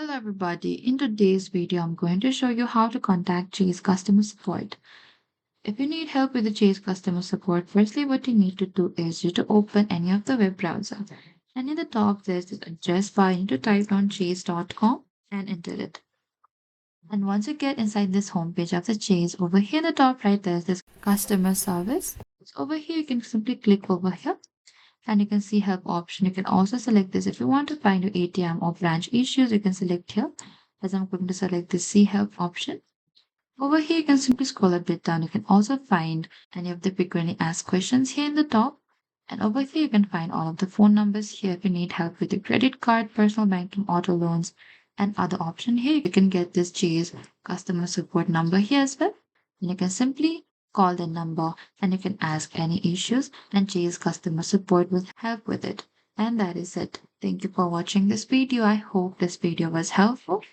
Hello everybody, in today's video I'm going to show you how to contact Chase customer support. If you need help with the Chase customer support, firstly what you need to do is you to open any of the web browser. And in the top there's this address bar. You need to type down chase.com and enter it. And once you get inside this homepage of the Chase, over here in the top right there's this customer service. So over here you can simply click over here and you can see help option. You can also select this if you want to find your ATM or branch issues. You can select here. As I'm going to select the see help option. Over here, you can simply scroll a bit down. You can also find any of the frequently asked questions here in the top. And over here, you can find all of the phone numbers here if you need help with your credit card, personal banking, auto loans, and other option here. You can get this Chase customer support number here as well. And you can simply call the number and you can ask any issues and Chase customer support will help with it. And that is it. Thank you for watching this video. I hope this video was helpful.